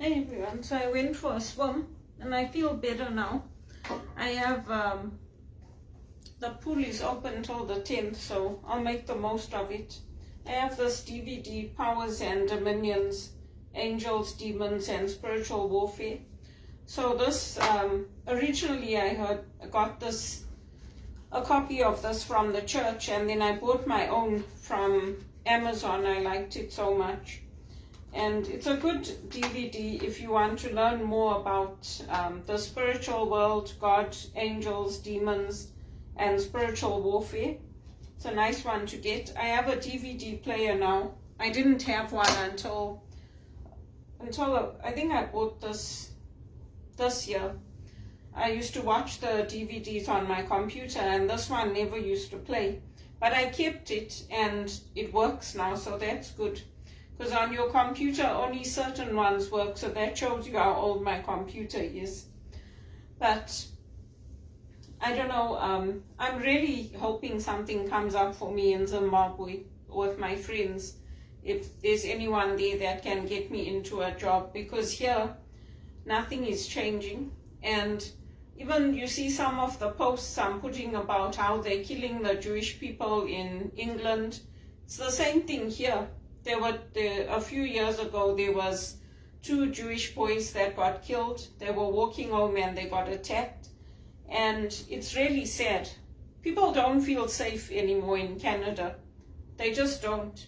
Hey everyone, so I went for a swim and I feel better now. I have, the pool is open till the 10th, so I'll make the most of it. I have this DVD, Powers and Dominions, Angels, Demons and Spiritual Warfare. So this, originally I got this, a copy of this from the church, and then I bought my own from Amazon. I liked it so much. And it's a good DVD if you want to learn more about the spiritual world, God, angels, demons, and spiritual warfare. It's a nice one to get. I have a DVD player now. I didn't have one until I think I bought this year. I used to watch the DVDs on my computer, and this one never used to play. But I kept it, and it works now, so that's good. Because on your computer, only certain ones work, so that shows you how old my computer is. But I don't know, I'm really hoping something comes up for me in Zimbabwe with my friends, if there's anyone there that can get me into a job, because here nothing is changing. And even you see some of the posts I'm putting about how they're killing the Jewish people in England. It's the same thing here. A few years ago, there was 2 Jewish boys that got killed. They were walking home and they got attacked. And it's really sad. People don't feel safe anymore in Canada. They just don't.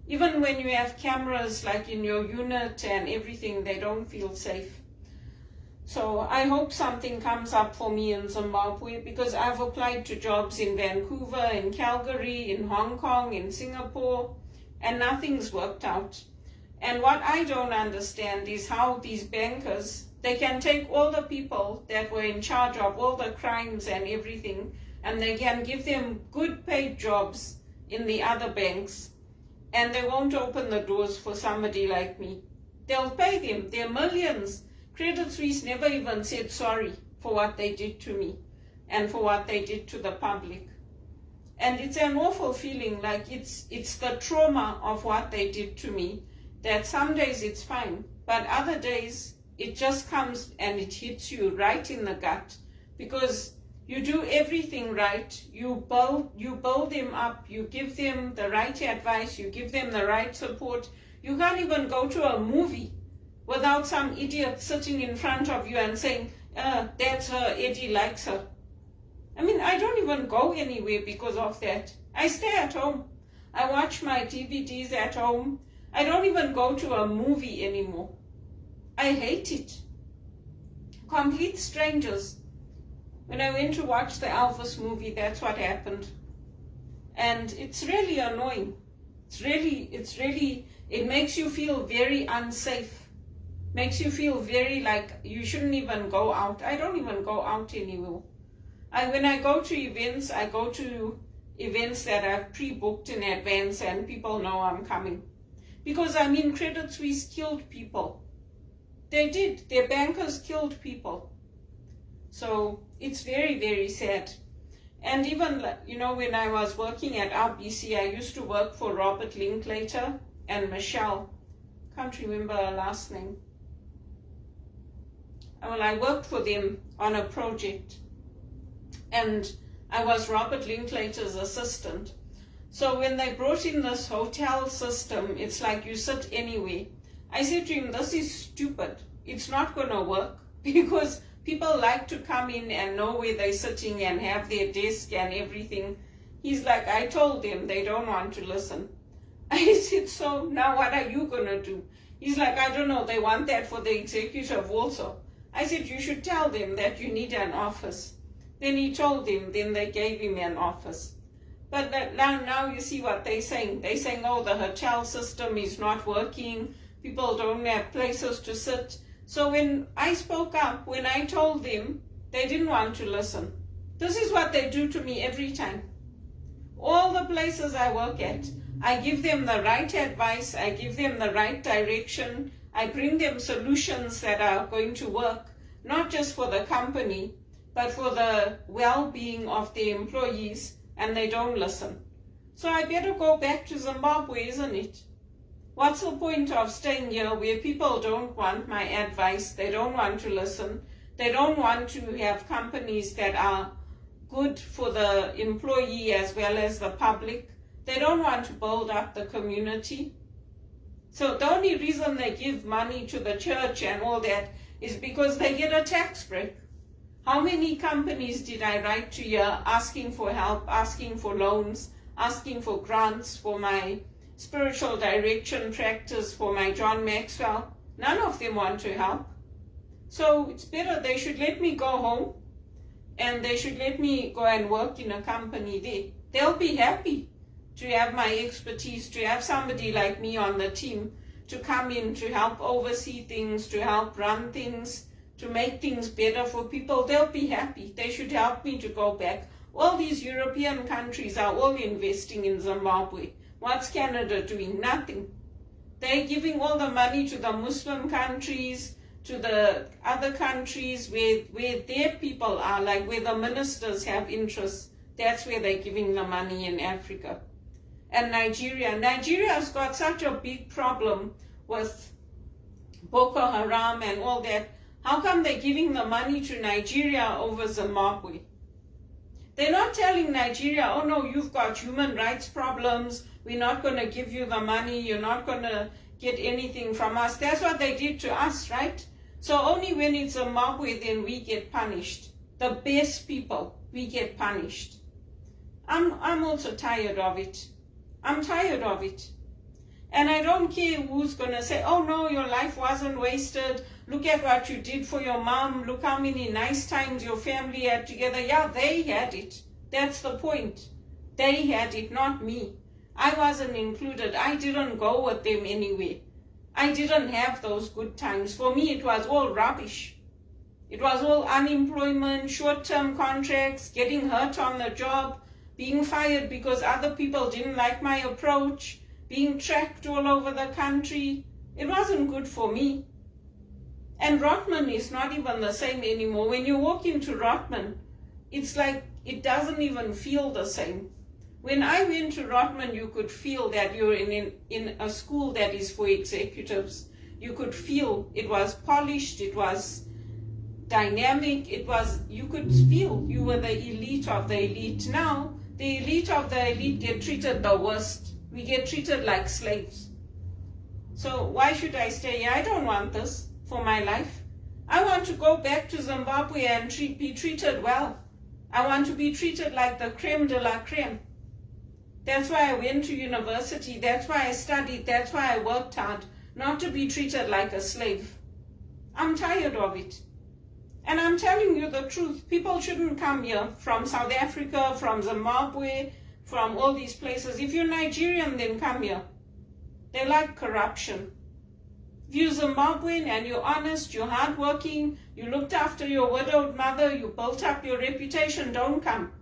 Even when you have cameras like in your unit and everything, they don't feel safe. So I hope something comes up for me in Zimbabwe, because I've applied to jobs in Vancouver, in Calgary, in Hong Kong, in Singapore, and nothing's worked out. And what I don't understand is how these bankers, they can take all the people that were in charge of all the crimes and everything, and they can give them good paid jobs in the other banks, and they won't open the doors for somebody like me. They'll pay them, they're millions. Credit Suisse never even said sorry for what they did to me and for what they did to the public. And it's an awful feeling, like it's the trauma of what they did to me, that some days it's fine, but other days it just comes and it hits you right in the gut, because you do everything right, you build them up, you give them the right advice, you give them the right support. You can't even go to a movie without some idiot sitting in front of you and saying, that's her, Eddie likes her. I mean, I don't even go anywhere because of that. I stay at home. I watch my DVDs at home. I don't even go to a movie anymore. I hate it. Complete strangers. When I went to watch the Elvis movie, that's what happened. And it's really annoying. It makes you feel very unsafe. Makes you feel very like you shouldn't even go out. I don't even go out anymore. When I go to events, I go to events that I've pre-booked in advance and people know I'm coming. Because I mean, Credit Suisse killed people. They did. Their bankers killed people. So it's very, very sad. And even, you know, when I was working at RBC, I used to work for Robert Linklater and Michelle. Can't remember her last name. Well, I worked for them on a project. And I was Robert Linklater's assistant. So when they brought in this hotel system, it's like you sit anywhere. I said to him, this is stupid. It's not going to work, because people like to come in and know where they're sitting and have their desk and everything. He's like, I told them, they don't want to listen. I said, so now what are you going to do? He's like, I don't know, they want that for the executive also. I said, you should tell them that you need an office. Then he told them, then they gave him an office. But now you see what they're saying. They're saying, oh, the hotel system is not working. People don't have places to sit. So when I spoke up, when I told them, they didn't want to listen. This is what they do to me every time. All the places I work at, I give them the right advice. I give them the right direction. I bring them solutions that are going to work, not just for the company, but for the well-being of the employees, and they don't listen. So I better go back to Zimbabwe, isn't it? What's the point of staying here where people don't want my advice, they don't want to listen, they don't want to have companies that are good for the employee as well as the public, they don't want to build up the community. So the only reason they give money to the church and all that is because they get a tax break. How many companies did I write to here asking for help, asking for loans, asking for grants for my spiritual direction practice, for my John Maxwell? None of them want to help. So it's better they should let me go home and they should let me go and work in a company there. They'll be happy to have my expertise, to have somebody like me on the team to come in to help oversee things, to help run things, to make things better for people. They'll be happy. They should help me to go back. All these European countries are all investing in Zimbabwe. What's Canada doing? Nothing. They're giving all the money to the Muslim countries, to the other countries where their people are, like where the ministers have interests. That's where they're giving the money in Africa. And Nigeria's got such a big problem with Boko Haram and all that. How come they're giving the money to Nigeria over Zimbabwe? They're not telling Nigeria, oh no, you've got human rights problems, we're not going to give you the money, you're not going to get anything from us. That's what they did to us, right? So only when it's Zimbabwe, then we get punished. The best people, we get punished. I'm also tired of it. I'm tired of it. And I don't care who's going to say, oh no, your life wasn't wasted. Look at what you did for your mom. Look how many nice times your family had together. Yeah, they had it. That's the point. They had it, not me. I wasn't included. I didn't go with them anywhere. I didn't have those good times. For me, it was all rubbish. It was all unemployment, short-term contracts, getting hurt on the job, being fired because other people didn't like my approach, being tracked all over the country. It wasn't good for me. And Rotman is not even the same anymore. When you walk into Rotman, it's like it doesn't even feel the same. When I went to Rotman, you could feel that you're in a school that is for executives. You could feel it was polished, it was dynamic, you could feel you were the elite of the elite. Now, the elite of the elite get treated the worst. We get treated like slaves. So why should I stay here? I don't want this for my life. I want to go back to Zimbabwe and be treated well. I want to be treated like the creme de la creme. That's why I went to university. That's why I studied. That's why I worked hard. Not to be treated like a slave. I'm tired of it. And I'm telling you the truth. People shouldn't come here from South Africa, from Zimbabwe, from all these places. If you're Nigerian, then come here. They like corruption. If you're Zimbabwean and you're honest, you're hardworking, you looked after your widowed mother, you built up your reputation, don't come.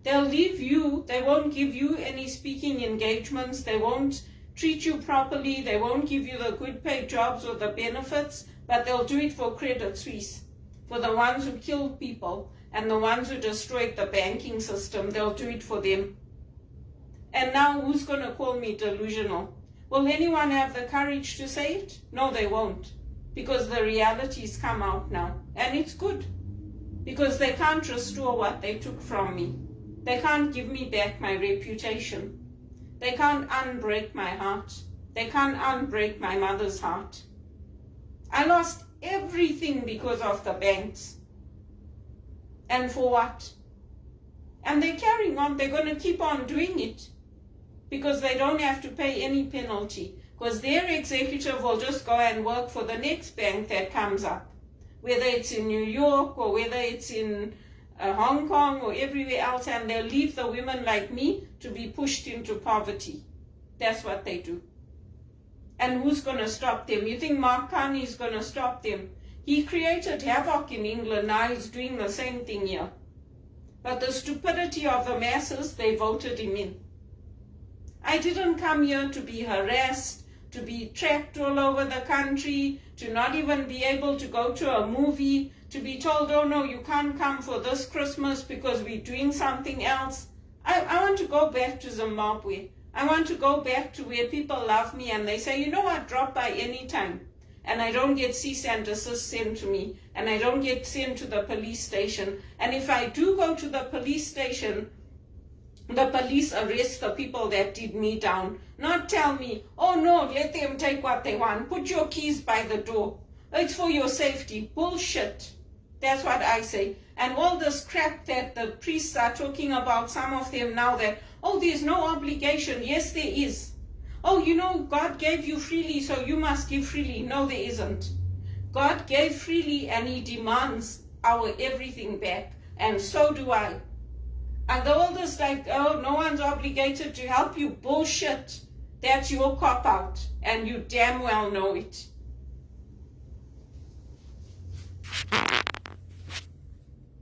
They'll leave you. They won't give you any speaking engagements. They won't treat you properly. They won't give you the good paid jobs or the benefits, but they'll do it for Credit Suisse. For the ones who killed people and the ones who destroyed the banking system, they'll do it for them. And now who's going to call me delusional? Will anyone have the courage to say it? No, they won't. Because the realities come out now. And it's good. Because they can't restore what they took from me. They can't give me back my reputation. They can't unbreak my heart. They can't unbreak my mother's heart. I lost everything because of the banks. And for what? And they're carrying on. They're going to keep on doing it because they don't have to pay any penalty, because their executive will just go and work for the next bank that comes up, whether it's in New York or whether it's in Hong Kong or everywhere else, and they'll leave the women like me to be pushed into poverty. That's what they do. And who's going to stop them? You think Mark Carney is going to stop them? He created havoc in England. Now he's doing the same thing here. But the stupidity of the masses, they voted him in. I didn't come here to be harassed, to be tracked all over the country, to not even be able to go to a movie, to be told, oh no, you can't come for this Christmas because we're doing something else. I want to go back to Zimbabwe. I want to go back to where people love me and they say, you know what, drop by anytime. And I don't get cease and desist sent to me. And I don't get sent to the police station. And if I do go to the police station, the police arrest the people that did me down. Not tell me, oh no, let them take what they want. Put your keys by the door. It's for your safety. Bullshit. That's what I say. And all this crap that the priests are talking about, some of them now that, oh, there's no obligation. Yes, there is. Oh, you know, God gave you freely, so you must give freely. No, there isn't. God gave freely and He demands our everything back. And so do I. And all this like, oh, no one's obligated to help you. Bullshit. That's your cop-out. And you damn well know it.